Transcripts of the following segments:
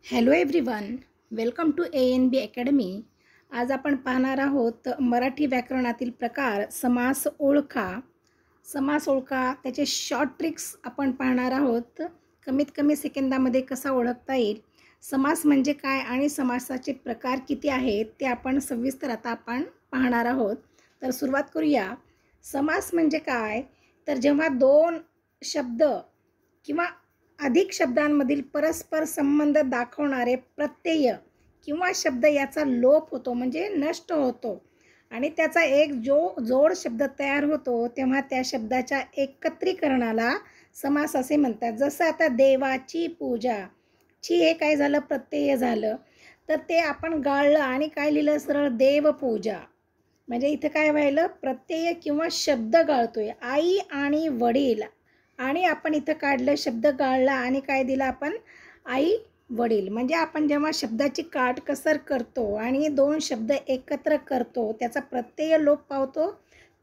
Hello everyone, welcome to ANB academy. आज आपण पाहणार आहोत मराठी व्याकरणातील प्रकार समास ओळखा. समास ओळखा त्याचे शॉर्ट ट्रिक्स आपण पाहणार आहोत. कमीत कमी सेकंदामध्ये कसा ओळखता येईल, समास म्हणजे काय आणि समासाचे प्रकार किती आहेत ते आपण सविस्तर आता आपण पाहणार आहोत. तर सुरुवात करूया. समास म्हणजे काय, तर जेव्हा दोन शब्द किंवा अधिक शब्दांमधील परस्पर संबंध दाखवणारे प्रत्यय किंवा शब्द याचा लोप होतो म्हणजे नष्ट होतो आणि त्याचा एक जोड शब्द तयार होतो, तेव्हा त्या शब्दाच्या एकत्रीकरणाला समास असे म्हणतात. जसं आता देवाची पूजा, ची हे काय झालं, प्रत्यय झालं, तर ते आपण गाळलं आणि काय लिहिलं, सरळ देवपूजा. म्हणजे इथं काय व्हायलं, प्रत्यय किंवा शब्द गाळतोय. आई आणि वडील, आणि आपण इथं काढलं शब्द गाळला आणि काय दिलं आपण, आई वडील. म्हणजे आपण जेव्हा शब्दाची काटकसर करतो आणि दोन शब्द एकत्र करतो, त्याचा प्रत्यय लोप पावतो,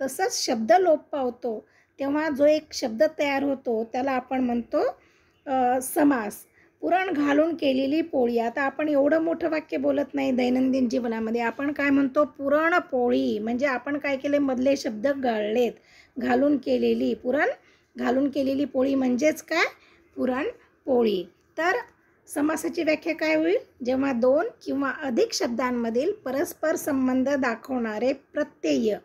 तसंच शब्द लोप पावतो, तेव्हा जो एक शब्द तयार होतो त्याला आपण म्हणतो समास. पुरण घालून केलेली पोळी. आता आपण एवढं मोठं वाक्य बोलत नाही दैनंदिन जीवनामध्ये, आपण काय म्हणतो, पुरणपोळी. म्हणजे आपण काय केले, मधले शब्द गाळलेत. घालून केलेली, पुरण घालून केलेली पोळी म्हणजेच काय, पुरणपोळी. तर समासाची व्याख्या काय होईल, जेव्हा दोन किंवा अधिक शब्दांमधील परस्पर संबंध दाखवणारे प्रत्यय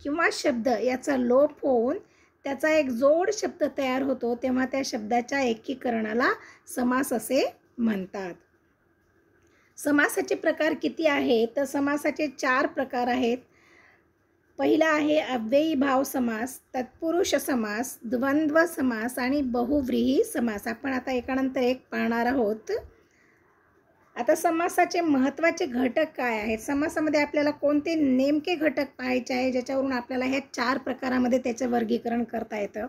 किंवा शब्द याचा लोप होऊन त्याचा एक जोड शब्द तयार होतो, तेव्हा त्या शब्दाच्या एकीकरणाला समास असे म्हणतात. समासाचे प्रकार किती आहेत, तर समासाचे 4 प्रकार आहेत. पहिला आहे अव्ययी भाव समास, तत्पुरुष समास, द्वंद्व समास आणि बहुव्रीही समास. आपण आता एकानंतर एक पाहणार आहोत. आता समासाचे महत्त्वाचे घटक काय आहेत, समासामध्ये आपल्याला कोणते नेमके घटक पाहायचे आहे, ज्याच्यावरून आपल्याला ह्या 4 प्रकारामध्ये त्याचं वर्गीकरण करता येतं.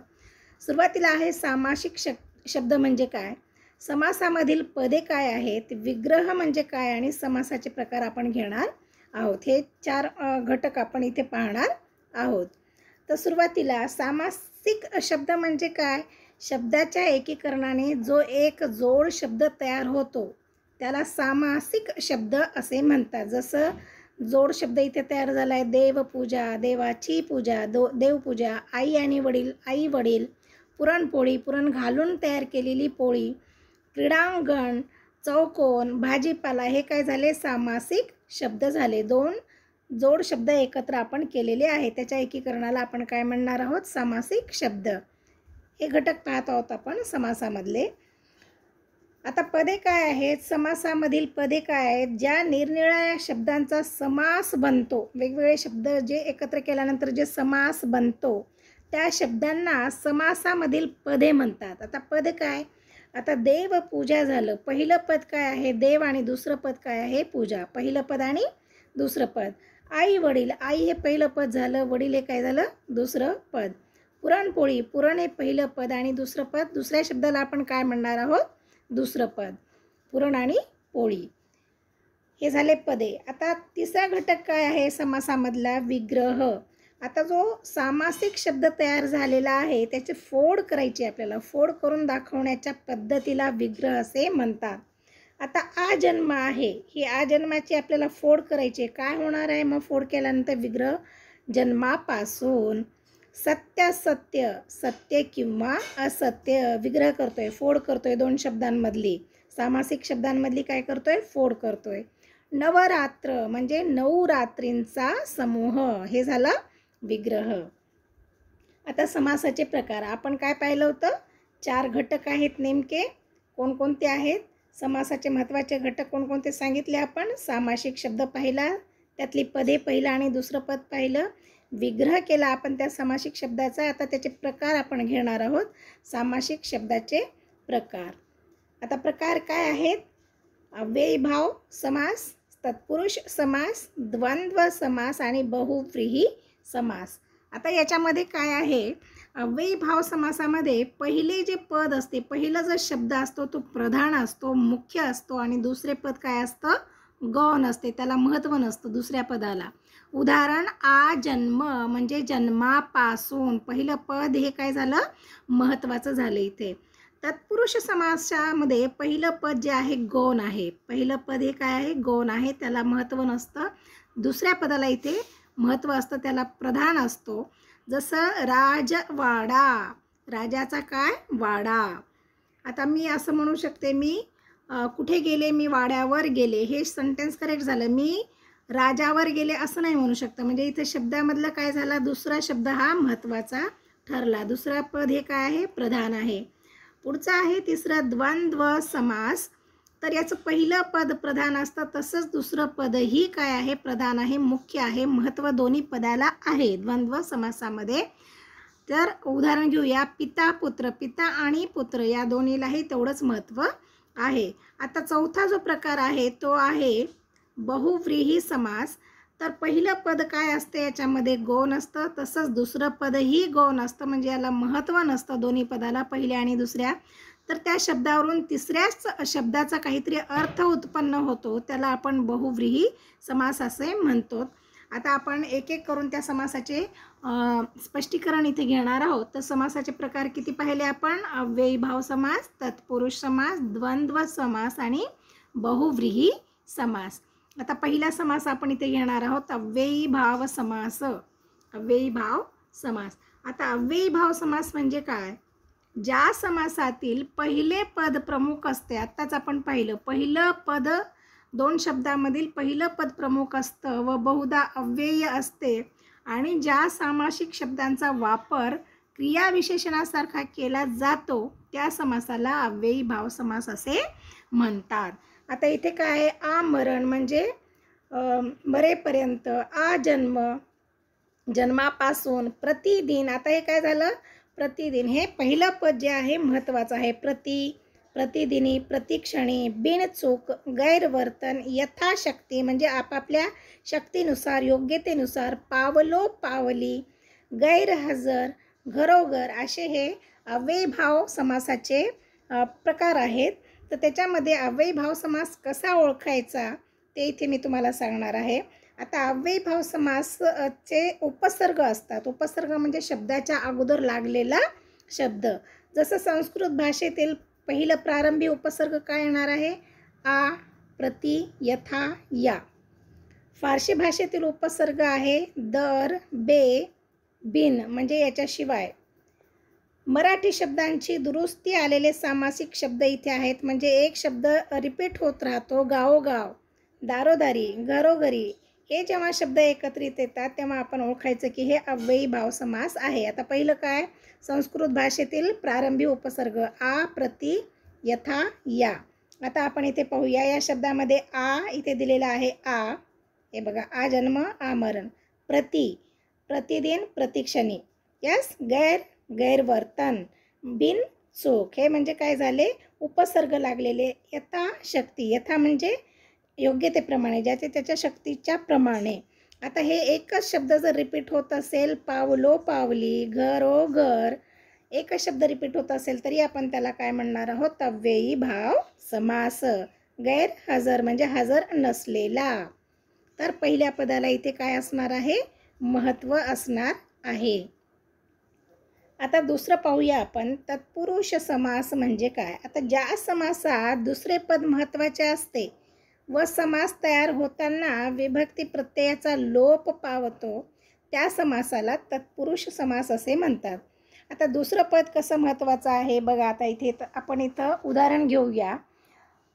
सुरुवातीला आहे सामासिक शब्द म्हणजे काय, समासामधील पदे काय आहेत, विग्रह म्हणजे काय आणि समासाचे प्रकार आपण घेणार आहोत. हे 4 घटक आपण इथे पाहणार आहोत. तर सुरुवातीला सामासिक शब्द म्हणजे काय, शब्दाच्या एकीकरणाने जो एक जोड शब्द तयार होतो त्याला सामासिक शब्द असे म्हणतात. जसं जोड शब्द इथे तयार झाला आहे, देवपूजा, देवाची पूजा, देवपूजा, आई आणि वडील, आई वडील, पुरणपोळी, पुरण घालून तयार केलेली पोळी, क्रीडांगण, चौकोन, भाजीपाला, हे काय झाले, सामासिक शब्द झाले. दोन जोड शब्द एकत्र आपण केलेले आहे, त्याच्या एकीकरणाला आपण काय म्हणणार आहोत, सामासिक शब्द. हे घटक पाहत आहोत आपण समासामधले. आता पदे काय आहेत, समासामधील पदे काय आहेत, ज्या निरनिराळ्या शब्दांचा समास बनतो, वेगवेगळे शब्द जे एकत्र केल्यानंतर जे समास बनतो त्या शब्दांना समासामधील पदे म्हणतात. आता पद काय, आता देवपूजा झालं, पहिलं पद काय आहे, देव, आणि दुसरं पद काय आहे, पूजा. पहिलं पद आणि दुसरं पद. आई वडील, आई हे पहिलं पद झालं, वडील हे काय झालं, दुसरं पद. पुरणपोळी, पुरण हे पहिलं पद आणि दुसरं पद, दुसऱ्या शब्दाला आपण काय म्हणणार आहोत, दुसरं पद. पुरण आणि पोळी हे झाले पदे. आता तिसरा घटक काय आहे समासामधला, विग्रह. आता जो सामासिक शब्द तयार झालेला आहे त्याचे फोड करायची आपल्याला, फोड करून दाखवण्याच्या पद्धतीला विग्रह असे म्हणतात. आता आजन्म आहे, ही आजन्माची आपल्याला फोड करायची, काय होणार आहे मग फोड केल्यानंतर, विग्रह, जन्मापासून. सत्य, सत्य, सत्य किंवा असत्य, विग्रह करतोय, फोड करतोय, दोन शब्दांमधली, सामासिक शब्दांमधली काय करतोय, फोड करतोय. नवरात्र म्हणजे 9 रात्रींचा समूह, हे झालं विग्रह. आता समासाचे प्रकार आपण काय पाहिलं होतं, 4 घटक आहेत. नेमके कोणकोणते आहेत, समासाचे महत्त्वाचे घटक कोणकोणते सांगितले आपण, सामासिक शब्द पाहिला, त्यातली पदे पहिलं आणि दुसरं पद पाहिलं, विग्रह केला आपण त्या सामासिक शब्दाचा. आता त्याचे प्रकार आपण घेणार आहोत, सामासिक शब्दाचे प्रकार. आता प्रकार काय आहेत, अव्ययी भाव समास, तत्पुरुष समास, द्वंद्व समास आणि बहुव्रीही समास. आता याच्यामध्ये काय आहे, अव्ययी भाव समासामध्ये पहिले जे पद असते, पहिला जो शब्द असतो तो प्रधान असतो, मुख्य असतो, आणि दुसरे पद काय असतं, गौण असते, त्याला महत्त्व नसतं दुसऱ्या पदाला. उदाहरण, आ जन्म म्हणजे जन्मापासून, पहिलं पद हे काय झालं, महत्त्वाचं झालं इथे. तत्पुरुष समासामध्ये पहिलं पद जे आहे गौण आहे. पहिलं पद हे काय आहे? गौण आहे, त्याला महत्त्व नसतं. दुसऱ्या पदाला इथे महत्त्व असतं, त्याला प्रधान असतो. जसं राजवाडा, राजाचा काय? वाडा. आता मी असं म्हणू शकते, मी कुठे गेले? मी वाड्यावर गेले. हे सेंटेन्स करेक्ट झालं. मी राजावर गेले असं नाही म्हणू शकतं. म्हणजे इथे शब्दामधलं काय झाला? दुसरा शब्द हा महत्त्वाचा ठरला. दुसरा पद हे काय आहे? प्रधान आहे. पुढचा आहे तिसरा द्वंद्व समास. तर याचं पहिलं पद प्रधान असतं, तसंच दुसरं पदही काय आहे? प्रधान आहे, मुख्य आहे. महत्त्व दोन्ही पदाला आहे द्वंद्व समासामध्ये. तर उदाहरण घेऊया, पिता पुत्र. पिता आणि पुत्र या दोन्हीलाही तेवढंच महत्त्व आहे. आता चौथा जो प्रकार आहे तो आहे बहुव्रीही समास. तर पहिलं पद काय असते? याच्यामध्ये गौण असतं, तसंच दुसरं पदही गौण असतं. म्हणजे याला महत्त्व नसतं दोन्ही पदाला, पहिल्या आणि दुसऱ्या. तर त्या शब्दावरून तिसऱ्याच शब्दाचा काहीतरी अर्थ उत्पन्न होतो, त्याला आपण बहुव्रीही समास असे म्हणतो. आता आपण एक एक करून त्या समासाचे स्पष्टीकरण इथे घेणार आहोत. तर समासाचे प्रकार किती पाहिले आपण? अव्ययीभाव समास, तत्पुरुष समास, द्वंद्व समास आणि बहुव्रीही समास. आता पहिला समास आपण इथे घेणार आहोत, अव्ययीभाव समास. अव्ययीभाव समास. आता अव्ययीभाव समास म्हणजे काय? ज्या समासातील पहिले पद प्रमुख असते. आत्ताच आपण पाहिलं, पहिलं पद, दोन शब्दामधील पहिलं पद प्रमुख असतं व बहुधा अव्ययी असते आणि ज्या सामासिक शब्दांचा वापर क्रियाविशेषणासारखा केला जातो त्या समासाला अव्ययीभाव समास असे म्हणतात. आता इथे काय आहे? आमरण म्हणजे मरेपर्यंत, आजन्म जन्मापासून, प्रतिदिन. आता हे काय झालं? प्रतिदिन. हे पहिलं पद जे आहे महत्त्वाचं आहे. प्रतिदिनी, प्रतिक्षणी, बिनचूक, गैरवर्तन, यथाशक्ती म्हणजे आपापल्या शक्तीनुसार, योग्यतेनुसार, पावलोपावली, गैरहजर, घरोघर असे हे अव्ययीभाव समासाचे प्रकार आहेत. तर त्याच्यामध्ये अव्ययीभाव समास कसा ओळखायचा ते इथे मी तुम्हाला सांगणार आहे. आता अव्ययीभाव समासचे उपसर्ग असतात. उपसर्ग म्हणजे शब्दाच्या अगोदर लागलेला शब्द. जसं संस्कृत भाषेतील पहिलं प्रारंभी उपसर्ग काय येणार आहे? आ, प्रति, यथा, या. फारसी भाषेतील उपसर्ग आहे दर, बे, बिन म्हणजे याच्याशिवाय. मराठी शब्दांची दुरुस्ती आलेले सामासिक शब्द इथे आहेत. म्हणजे एक शब्द रिपीट होत राहतो, गावोगाव, दारोदारी, घरोघरी. हे जेव्हा शब्द एकत्रित येतात तेव्हा आपण ओळखायचं की हे अव्ययीभाव समास आहे. आता पहिलं काय? संस्कृत भाषेतील प्रारंभी उपसर्ग आ, प्रति, यथा, या. आता आपण इथे पाहूया, या शब्दामध्ये आ इथे दिलेला आहे. आ हे बघा, आ जन्म, आ मरण. प्रति, प्रतिदिन, प्रतिक्षणी. यस, गैरवर्तन, बिन चूक. हे म्हणजे काय झाले? उपसर्ग लागलेले. यथा शक्ती, यथा म्हणजे योग्यतेप्रमाणे, ज्याचे त्याच्या शक्तीच्या प्रमाणे. आता हे एकच शब्द जर रिपीट होत असेल, पावलोपावली, घरोघर, एकच शब्द रिपीट होत असेल तरी आपण त्याला काय म्हणणार आहोत? अव्ययीभाव समास. गैरहजर म्हणजे हजर नसलेला. तर पहिल्या पदाला इथे काय असणार आहे? महत्त्व असणार आहे. आता दुसरं पाहूया आपण, तत्पुरुष समास म्हणजे काय? आता ज्या समासात दुसरे पद महत्त्वाचे असते व समास तयार होताना विभक्ती प्रत्ययाचा लोप पावतो त्या समासाला तत्पुरुष समास असे म्हणतात. आता दुसरं पद कसं महत्त्वाचं आहे बघा. आता इथे आपण इथं उदाहरण घेऊया.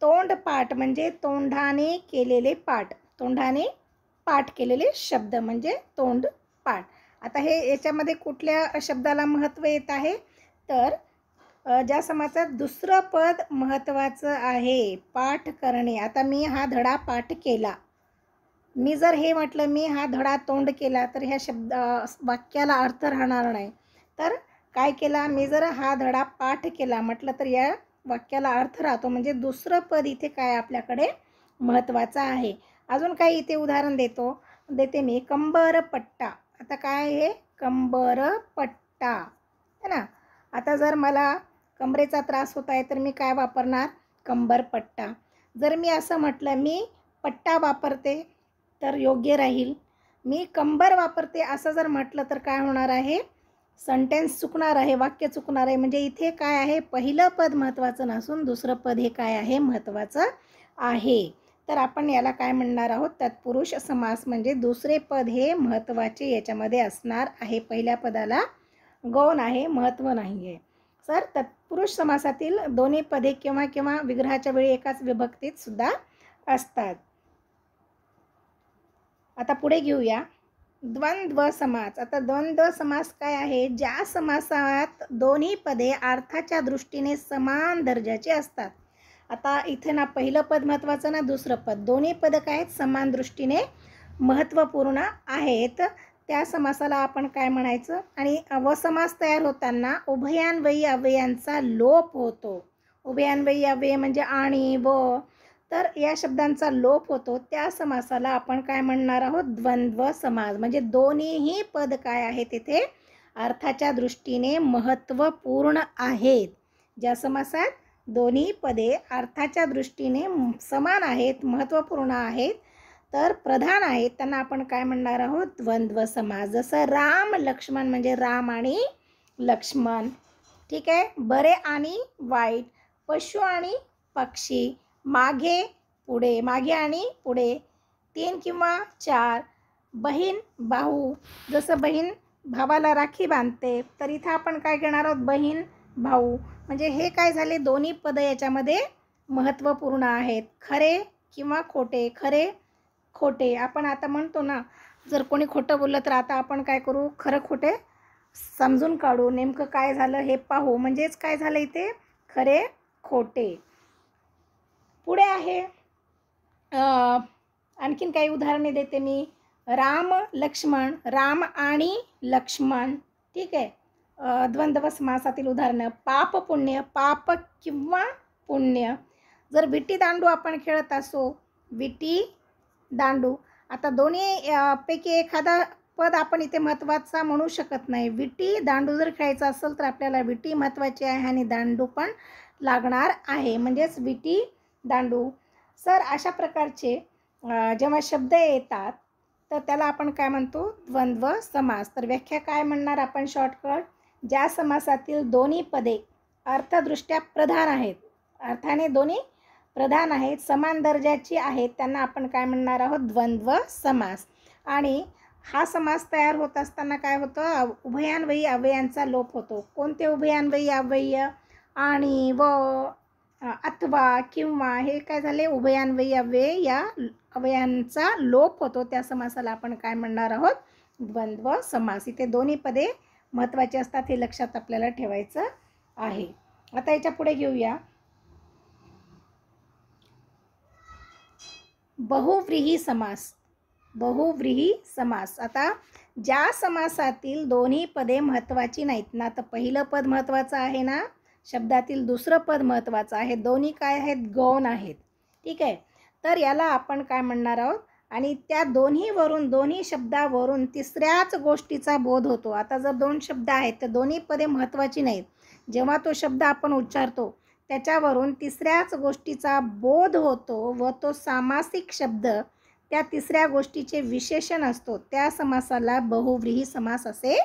तोंडपाठ म्हणजे तोंडाने केलेले पाठ. तोंडाने पाठ केलेले शब्द म्हणजे तोंडपाठ. आता हे याच्यामध्ये कुठल्या शब्दाला महत्त्व येत आहे? तर ज्या समासात दुसरं पद महत्त्वाचं आहे, पाठ करणे. आता मी हा धडा पाठ केला. मी जर हे म्हटलं मी हा धडा तोंड केला तर ह्या वाक्याला अर्थ राहणार नाही. तर काय केला? मी जर हा धडा पाठ केला म्हटलं तर या वाक्याला अर्थ राहतो. म्हणजे दुसरं पद इथे काय आपल्याकडे महत्त्वाचं आहे. अजून काही इथे उदाहरण देते मी. कंबरपट्टा. आता काय आहे? कंबरपट्टा है ना. आता जर मला कमरेचा त्रास होत आहे तर मी काय वापरणार? कंबरपट्टा. जर मी असं म्हटलं मी पट्टा वापरते तर योग्य राहील. मी कंबर वापरते असं जर म्हटलं तर काय होणार आहे? सेंटेन्स चुकणार आहे, वाक्य चुकणार आहे. म्हणजे इथे काय आहे, पहिलं पद महत्त्वाचं नसून दुसरं पद हे काय आहे, महत्त्वाचं आहे. तर आपण याला काय म्हणणार आहोत, तत्पुरुष समास. म्हणजे दुसरे पद हे महत्त्वाचे याच्यामध्ये असणार आहे. पहिल्या पदाला गौण आहे, महत्त्व नाही आहे. तर तत्पुरुष समासातील दोन्ही पदे केव्हा केव्हा विग्रहाच्या वेळी एकाच विभक्तीत सुद्धा असतात. आता पुढे घेऊया द्वंद्व समास. आता द्वंद्व समास काय आहे, ज्या समासात दोन्ही पदे अर्थाच्या दृष्टीने समान दर्जाची असतात. आता इथे ना पहिलं पद महत्त्वाचं ना दुसरं पद, दोन्ही पद काय आहेत, समान दृष्टीने महत्त्वपूर्ण आहेत. त्या समासाला आपण काय म्हणायचं. आणि व समास तयार होताना उभयान्वयी अव्ययांचा लोप होतो. उभयान्वयी अव्यय म्हणजे आणि व, तर या शब्दांचा लोप होतो. त्या समासाला आपण काय म्हणणार आहोत, द्वंद्व समास. म्हणजे दोन्हीही पद काय आहेत, तिथे अर्थाच्या दृष्टीने महत्त्वपूर्ण आहेत. ज्या समासात दोन्ही पदे अर्थाच्या दृष्टीने समान आहेत, महत्त्वपूर्ण आहेत, तर प्रधान आहेत, त्यांना आपण काय म्हणणार आहोत, द्वंद्व समास. जसं राम लक्ष्मण म्हणजे राम आणि लक्ष्मण. ठीक आहे. बरे आणि वाईट, पशु आणि पक्षी, मागे पुढे, मागे आणि पुढे, 3 किंवा 4, बहीण भाऊ. जसं बहीण भावाला राखी बांधते, तर इथं आपण काय घेणार आहोत, बहीण भाऊ. म्हणजे हे काय झाले, दोन्ही पद याच्यामध्ये महत्त्वपूर्ण आहेत. खरे किंवा खोटे, खरे खोटे. आपण आता म्हणतो ना, जर कोणी खोटं बोललं तर आता आपण काय करू, खरं खोटे समजून काढू, नेमकं काय झालं हे पाहू. म्हणजेच काय झालं इथे, खरे खोटे. पुढे आहे आणखीन काही उदाहरणे देते मी. राम लक्ष्मण, राम आणि लक्ष्मण. ठीक आहे. द्वंद्व समासातील उदाहरणं, पाप पुण्य, पाप किंवा पुण्य. जर विटी दांडू आपण खेळत असो, विटी दांडू. आता दोन्ही पैकी एखादा पद आपण इथे महत्त्वाचा म्हणू शकत नाही. विटी दांडू जर खेळायचा असेल तर आपल्याला विटी महत्त्वाची आहे आणि दांडू पण लागणार आहे. म्हणजेच विटी दांडू. सर अशा प्रकारचे जेव्हा शब्द येतात तर त्याला आपण काय म्हणतो, द्वंद्व समास. तर व्याख्या काय म्हणणार आपण शॉर्टकट, ज्या समासातील दोन्ही पदे अर्थदृष्ट्या प्रधान आहेत, अर्थाने दोन्ही प्रधान आहेत, समान दर्जाची आहेत, त्यांना आपण काय म्हणणार आहोत, द्वंद्व समास. आणि हा समास तयार होत असताना काय होतं, उभयान्वयी अव्ययांचा लोप होतो. कोणते उभयान्वयी अव्यय, आणि व, अथवा, किंवा, हे काय झाले, उभयान्वयी अव्यय या अव्ययांचा लोप होतो. त्या समासाला आपण काय म्हणणार आहोत, द्वंद्व समास. इथे दोन्ही पदे महत्त्वाचे असतात, हे लक्षात आपल्याला ठेवायचं आहे. आता याच्या पुढे घेऊया बहुव्रीही समास. बहुव्रीही समास. आता ज्या समासातील दोन्ही पदे महत्त्वाची नाहीत ना, तर पहिलं पद महत्त्वाचं आहे ना, शब्दातील दुसरं पद महत्त्वाचं आहे, दोन्ही काय आहेत, गौण आहेत. ठीक आहे. तर याला आपण काय म्हणणार आहोत. आणि त्या दोन्हीवरून, दोन्ही शब्दावरून तिसऱ्याच गोष्टीचा बोध होतो. आता जर दोन शब्द आहेत तर दोन्ही पदे महत्त्वाची नाहीत, जेव्हा तो शब्द आपण उच्चारतो त्याच्यावरून तिसऱ्याच गोष्टीचा बोध होतो व तो सामासिक शब्द त्या तिसऱ्या गोष्टीचे विशेषण असतो, त्या समासाला बहुव्रीही समास असे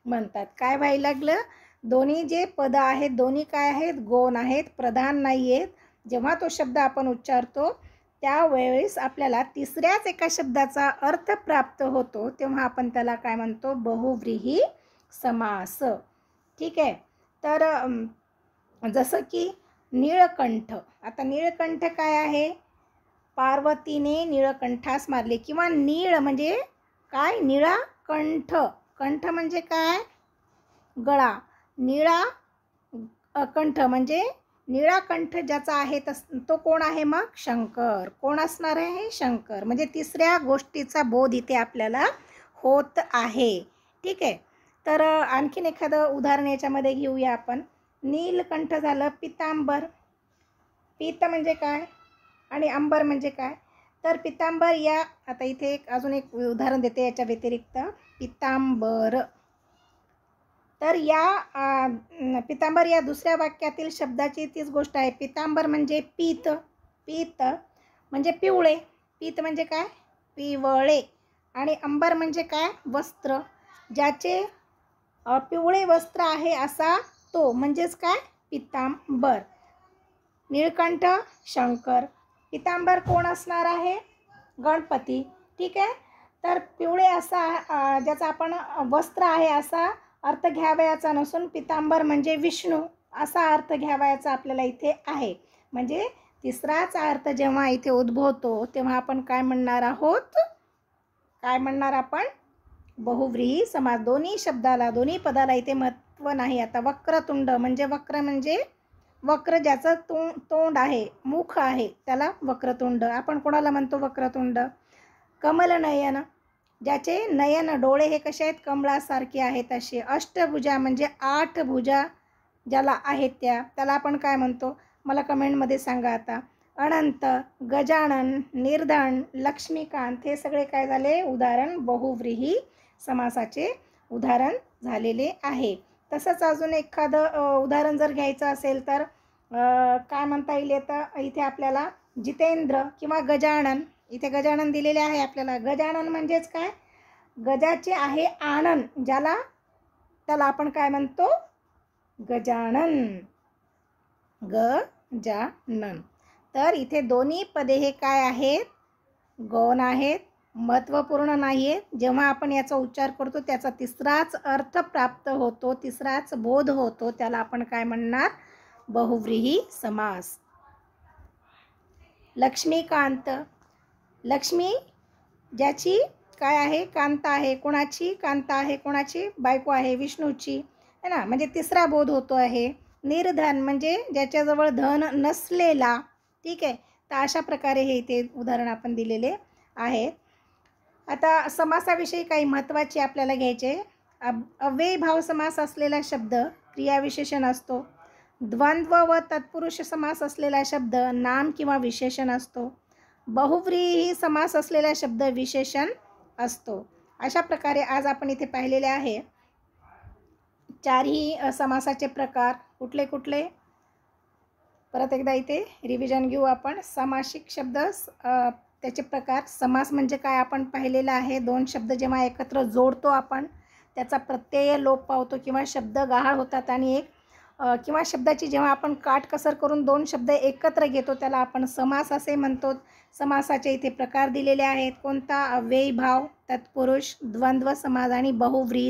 म्हणतात. काय व्हायला लागलं, दोन्ही जे पद आहेत दोन्ही काय आहेत, गौण आहेत, प्रधान नाही आहेत. जेव्हा तो शब्द आपण उच्चारतो त्यावेळेस आपल्याला तिसऱ्याच एका शब्दाचा अर्थ प्राप्त होतो, तेव्हा आपण त्याला काय म्हणतो, बहुव्रीही समास. ठीक आहे. तर जसं की नीळकंठ. आता नीळकंठ काय आहे, पार्वतीने नीळकंठास मारले, किंवा नीळ म्हणजे काय, निळा कंठ. कंठ म्हणजे काय, गळा. निळा कंठ म्हणजे निळा कंठ ज्याचा आहे तो कोण आहे, मग शंकर. कोण असणार आहे, शंकर. म्हणजे तिसऱ्या गोष्टीचा बोध इथे आपल्याला होत आहे. ठीक आहे. तर आणखीन एखादं उदाहरण याच्यामध्ये घेऊया आपण. नीलकंठ झालं, पितांबर. पीत म्हणजे काय आणि अंबर म्हणजे काय, तर पितांबर या, आता इथे अजून एक उदाहरण देते याच्या व्यतिरिक्त, पितांबर. तर या पितांबर या दुसऱ्या वाक्यातील शब्दाची तीच गोष्ट आहे. पितांबर म्हणजे पीत. पीत म्हणजे पिवळे. पीत म्हणजे काय, पिवळे. आणि अंबर म्हणजे काय, वस्त्र. ज्याचे पिवळे वस्त्र आहे असा तो म्हणजेच काय पितांबर. नीळकंठ शंकर. पितांबर कोण असणार आहे? गणपती. ठीक आहे. तर पिवळे असा ज्याचा आपण वस्त्र आहे असा अर्थ घ्यावयाचा नसून पितांबर म्हणजे विष्णू असा अर्थ घ्यावयाचा आपल्याला इथे आहे. म्हणजे तिसराच अर्थ जेव्हा इथे उद्भवतो तेव्हा आपण काय म्हणणार आहोत? काय म्हणणार आपण? बहुव्रीही समास. दोन्ही शब्दाला दोन्ही पदाला इथे महत्त्व नाही. आता वक्रतुंड म्हणजे वक्र ज्याचं तोंड आहे मुख आहे त्याला वक्रतुंड. आपण कोणाला म्हणतो वक्रतुंड? कमलनयन ज्याचे नयन डोळे हे कसे आहेत? कमळासारखे आहेत असे. अष्टभुजा म्हणजे 8 भुजा ज्याला आहेत त्याला आपण काय म्हणतो? मला कमेंटमध्ये सांगा आता. अनंत, गजानन, निर्धन, लक्ष्मीकांत हे सगळे काय झाले? उदाहरण बहुव्रीही समासाचे उदाहरण झालेले आहे. तसंच अजून एखादं उदाहरण जर घ्यायचं असेल तर काय म्हणता येईल? येतं इथे आपल्याला जितेंद्र किंवा गजानन. इथे गजानन दिलेले आहे आपल्याला. गजानन म्हणजेच काय? गजाचे आहे आनन त्याला आपण काय म्हणतो? गजानन. गजानन. तर इथे दोन्ही पदे हे काय आहेत? गौण आहेत, महत्त्वपूर्ण नाही आहेत. जेव्हा आपण याचा उच्चार करतो त्याचा तिसराच अर्थ प्राप्त होतो, तिसराच बोध होतो, त्याला आपण काय म्हणणार? बहुव्रीही समास. लक्ष्मीकांत. लक्ष्मी ज्याची काय आहे? कांता आहे. कोणाची कांता आहे? कोणाची? बायको आहे, विष्णूची है ना. म्हणजे तिसरा बोध होतो आहे. निर्धन म्हणजे ज्याच्याजवळ धन नसलेला. ठीक आहे. तर अशा प्रकारे हे इथे उदाहरण आपण दिलेले आहेत. आता समासाविषयी काही महत्त्वाचे आपल्याला घ्यायचे. अव्ययी भाव समास असलेला शब्द क्रियाविशेषण असतो. द्वंद्व व तत्पुरुष समास असलेला शब्द नाम किंवा विशेषण असतो. बहुव्रीही समास असलेला शब्द विशेषण असतो. अशा प्रकारे आज आपण इथे पाहिलेले आहे चारही समासाचे प्रकार. कुठले कुठले? परत एकदा इथे रिव्हिजन घेऊ आपण. सामासिक शब्द त्याचे प्रकार. समास म्हणजे काय आपण पाहिलेलं आहे. 2 शब्द जेव्हा एकत्र जोडतो आपण त्याचा प्रत्यय लोप पावतो किंवा शब्द गहाळ होतात. आणि एक किंवा शब्दाची जेव्हा आपण काटकसर करून 2 शब्द एकत्र घेतो त्याला आपण समास असे म्हणतो. समासाचे इथे प्रकार दिलेले आहेत. कोणता? अव्ययी भाव, तत्पुरुष, द्वंद्व समास आणि बहुव्रीही